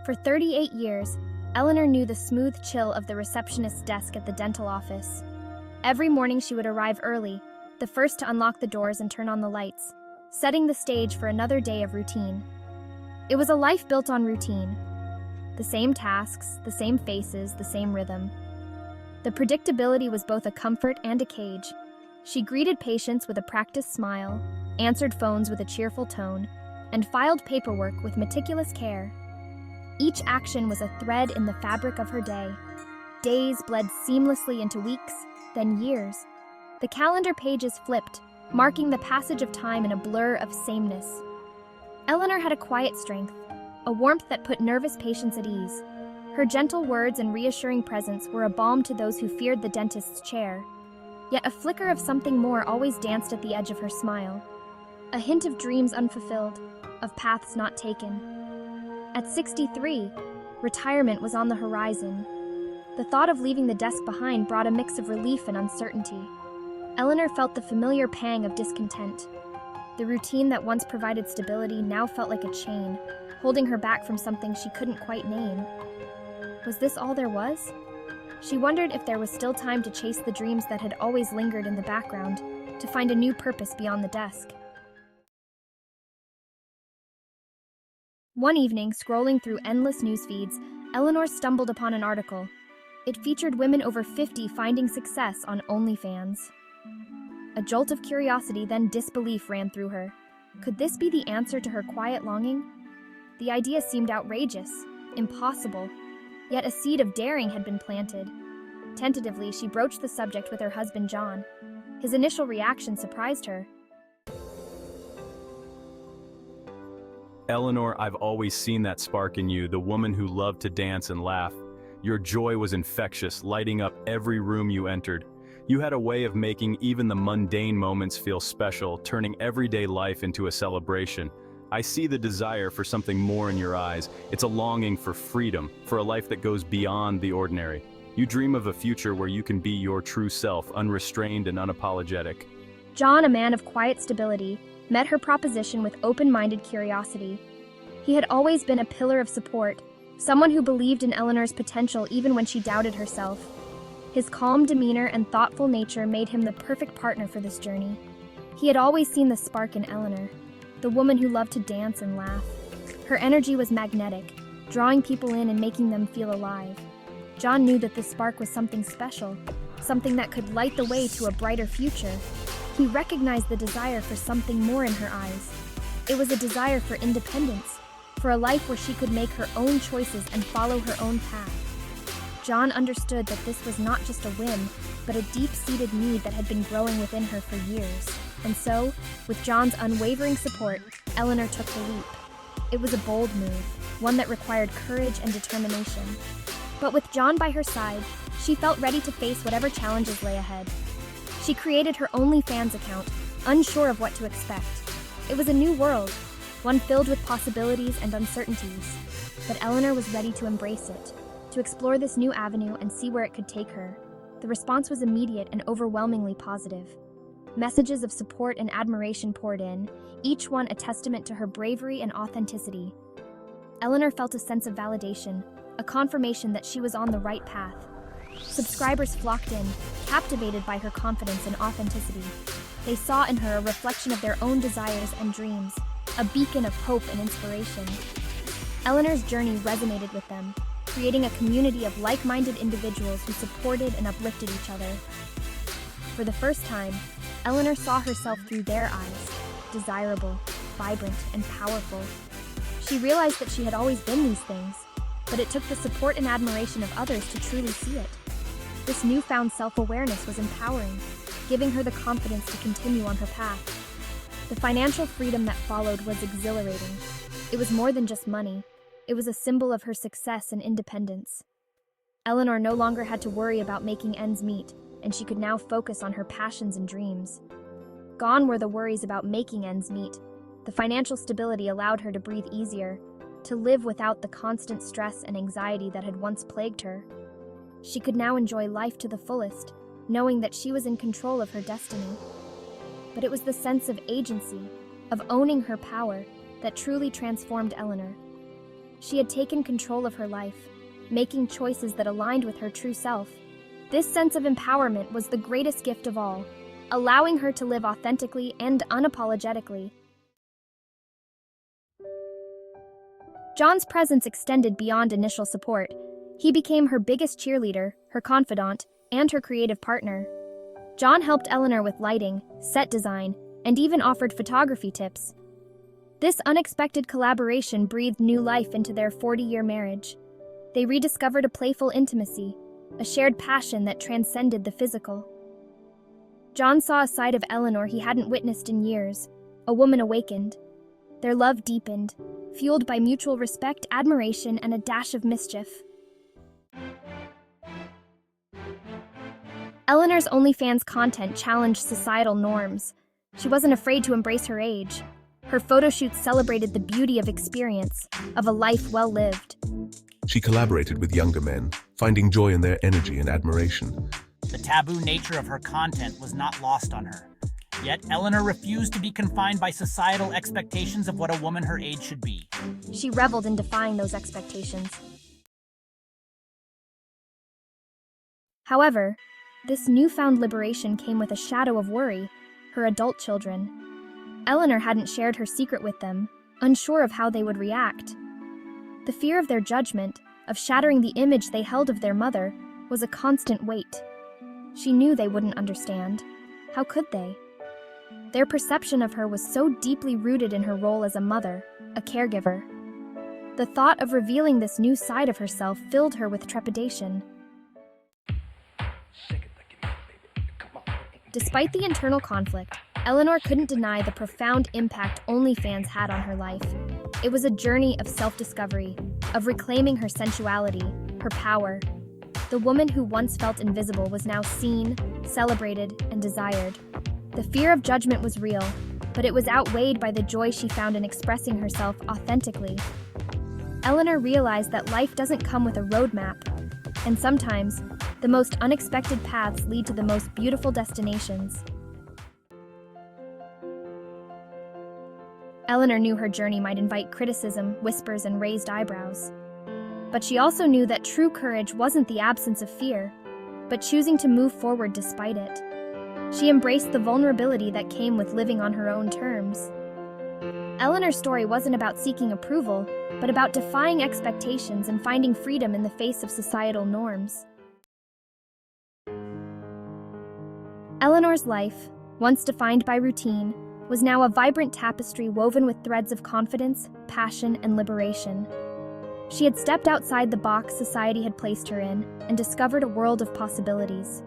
For 38 years, Eleanor knew the smooth chill of the receptionist's desk at the dental office. Every morning she would arrive early, the first to unlock the doors and turn on the lights, setting the stage for another day of routine. It was a life built on routine. The same tasks, the same faces, the same rhythm. The predictability was both a comfort and a cage. She greeted patients with a practiced smile, answered phones with a cheerful tone, and filed paperwork with meticulous care. Each action was a thread in the fabric of her day. Days bled seamlessly into weeks, then years. The calendar pages flipped, marking the passage of time in a blur of sameness. Eleanor had a quiet strength, a warmth that put nervous patients at ease. Her gentle words and reassuring presence were a balm to those who feared the dentist's chair. Yet a flicker of something more always danced at the edge of her smile. A hint of dreams unfulfilled, of paths not taken. At 63, retirement was on the horizon. The thought of leaving the desk behind brought a mix of relief and uncertainty. Eleanor felt the familiar pang of discontent. The routine that once provided stability now felt like a chain, holding her back from something she couldn't quite name. Was this all there was? She wondered if there was still time to chase the dreams that had always lingered in the background, to find a new purpose beyond the desk. One evening, scrolling through endless news feeds, Eleanor stumbled upon an article. It featured women over 50 finding success on OnlyFans. A jolt of curiosity, then disbelief ran through her. Could this be the answer to her quiet longing? The idea seemed outrageous, impossible, yet a seed of daring had been planted. Tentatively, she broached the subject with her husband John. His initial reaction surprised her. Eleanor, I've always seen that spark in you, the woman who loved to dance and laugh. Your joy was infectious, lighting up every room you entered. You had a way of making even the mundane moments feel special, turning everyday life into a celebration. I see the desire for something more in your eyes. It's a longing for freedom, for a life that goes beyond the ordinary. You dream of a future where you can be your true self, unrestrained and unapologetic. John, a man of quiet stability, met her proposition with open-minded curiosity. He had always been a pillar of support, someone who believed in Eleanor's potential even when she doubted herself. His calm demeanor and thoughtful nature made him the perfect partner for this journey. He had always seen the spark in Eleanor, the woman who loved to dance and laugh. Her energy was magnetic, drawing people in and making them feel alive. John knew that this spark was something special, something that could light the way to a brighter future. He recognized the desire for something more in her eyes. It was a desire for independence, for a life where she could make her own choices and follow her own path. John understood that this was not just a whim, but a deep-seated need that had been growing within her for years. And so, with John's unwavering support, Eleanor took the leap. It was a bold move, one that required courage and determination. But with John by her side, she felt ready to face whatever challenges lay ahead. She created her OnlyFans account, unsure of what to expect. It was a new world, one filled with possibilities and uncertainties. But Eleanor was ready to embrace it, to explore this new avenue and see where it could take her. The response was immediate and overwhelmingly positive. Messages of support and admiration poured in, each one a testament to her bravery and authenticity. Eleanor felt a sense of validation, a confirmation that she was on the right path. Subscribers flocked in, captivated by her confidence and authenticity. They saw in her a reflection of their own desires and dreams, a beacon of hope and inspiration. Eleanor's journey resonated with them, creating a community of like-minded individuals who supported and uplifted each other. For the first time, Eleanor saw herself through their eyes, desirable, vibrant, and powerful. She realized that she had always been these things, but it took the support and admiration of others to truly see it. This newfound self-awareness was empowering, giving her the confidence to continue on her path. The financial freedom that followed was exhilarating. It was more than just money. It was a symbol of her success and independence. Eleanor no longer had to worry about making ends meet, and she could now focus on her passions and dreams. Gone were the worries about making ends meet. The financial stability allowed her to breathe easier, to live without the constant stress and anxiety that had once plagued her. She could now enjoy life to the fullest, knowing that she was in control of her destiny. But it was the sense of agency, of owning her power, that truly transformed Eleanor. She had taken control of her life, making choices that aligned with her true self. This sense of empowerment was the greatest gift of all, allowing her to live authentically and unapologetically. John's presence extended beyond initial support. He became her biggest cheerleader, her confidant, and her creative partner. John helped Eleanor with lighting, set design, and even offered photography tips. This unexpected collaboration breathed new life into their 40-year marriage. They rediscovered a playful intimacy, a shared passion that transcended the physical. John saw a side of Eleanor he hadn't witnessed in years, a woman awakened. Their love deepened, fueled by mutual respect, admiration, and a dash of mischief. Eleanor's OnlyFans content challenged societal norms. She wasn't afraid to embrace her age. Her photo shoots celebrated the beauty of experience, of a life well lived. She collaborated with younger men, finding joy in their energy and admiration. The taboo nature of her content was not lost on her. Yet Eleanor refused to be confined by societal expectations of what a woman her age should be. She reveled in defying those expectations. However, this newfound liberation came with a shadow of worry: her adult children. Eleanor hadn't shared her secret with them, unsure of how they would react. The fear of their judgment, of shattering the image they held of their mother, was a constant weight. She knew they wouldn't understand. How could they? Their perception of her was so deeply rooted in her role as a mother, a caregiver. The thought of revealing this new side of herself filled her with trepidation. Despite the internal conflict, Eleanor couldn't deny the profound impact OnlyFans had on her life. It was a journey of self-discovery, of reclaiming her sensuality, her power. The woman who once felt invisible was now seen, celebrated, and desired. The fear of judgment was real, but it was outweighed by the joy she found in expressing herself authentically. Eleanor realized that life doesn't come with a roadmap, and sometimes, the most unexpected paths lead to the most beautiful destinations. Eleanor knew her journey might invite criticism, whispers, and raised eyebrows. But she also knew that true courage wasn't the absence of fear, but choosing to move forward despite it. She embraced the vulnerability that came with living on her own terms. Eleanor's story wasn't about seeking approval, but about defying expectations and finding freedom in the face of societal norms. Eleanor's life, once defined by routine, was now a vibrant tapestry woven with threads of confidence, passion, and liberation. She had stepped outside the box society had placed her in and discovered a world of possibilities.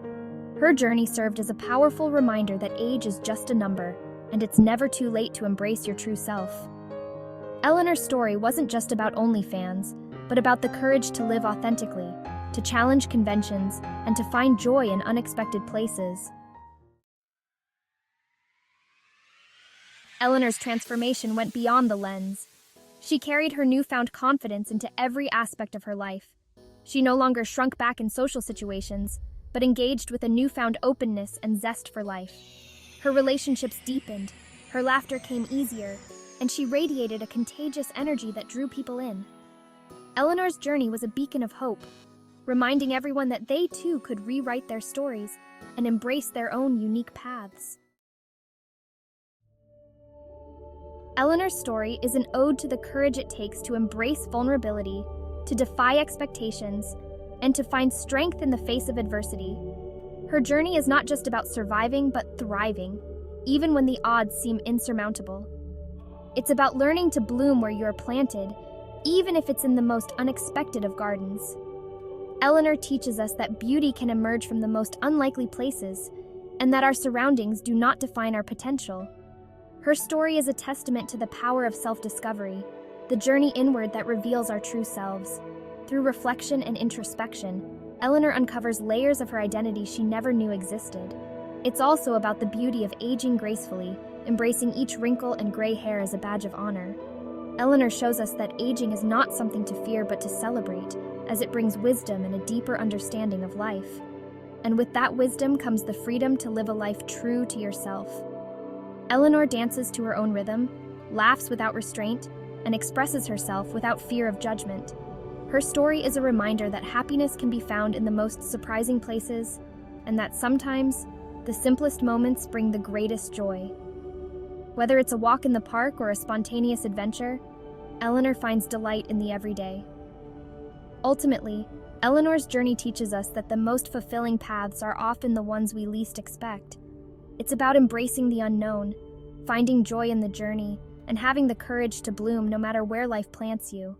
Her journey served as a powerful reminder that age is just a number, and it's never too late to embrace your true self. Eleanor's story wasn't just about OnlyFans, but about the courage to live authentically, to challenge conventions, and to find joy in unexpected places. Eleanor's transformation went beyond the lens. She carried her newfound confidence into every aspect of her life. She no longer shrunk back in social situations, but engaged with a newfound openness and zest for life. Her relationships deepened, her laughter came easier, and she radiated a contagious energy that drew people in. Eleanor's journey was a beacon of hope, reminding everyone that they too could rewrite their stories and embrace their own unique paths. Eleanor's story is an ode to the courage it takes to embrace vulnerability, to defy expectations, and to find strength in the face of adversity. Her journey is not just about surviving, but thriving, even when the odds seem insurmountable. It's about learning to bloom where you're planted, even if it's in the most unexpected of gardens. Eleanor teaches us that beauty can emerge from the most unlikely places, and that our surroundings do not define our potential. Her story is a testament to the power of self-discovery, the journey inward that reveals our true selves. Through reflection and introspection, Eleanor uncovers layers of her identity she never knew existed. It's also about the beauty of aging gracefully, embracing each wrinkle and gray hair as a badge of honor. Eleanor shows us that aging is not something to fear but to celebrate, as it brings wisdom and a deeper understanding of life. And with that wisdom comes the freedom to live a life true to yourself. Eleanor dances to her own rhythm, laughs without restraint, and expresses herself without fear of judgment. Her story is a reminder that happiness can be found in the most surprising places, and that sometimes the simplest moments bring the greatest joy. Whether it's a walk in the park or a spontaneous adventure, Eleanor finds delight in the everyday. Ultimately, Eleanor's journey teaches us that the most fulfilling paths are often the ones we least expect. It's about embracing the unknown, finding joy in the journey, and having the courage to bloom no matter where life plants you.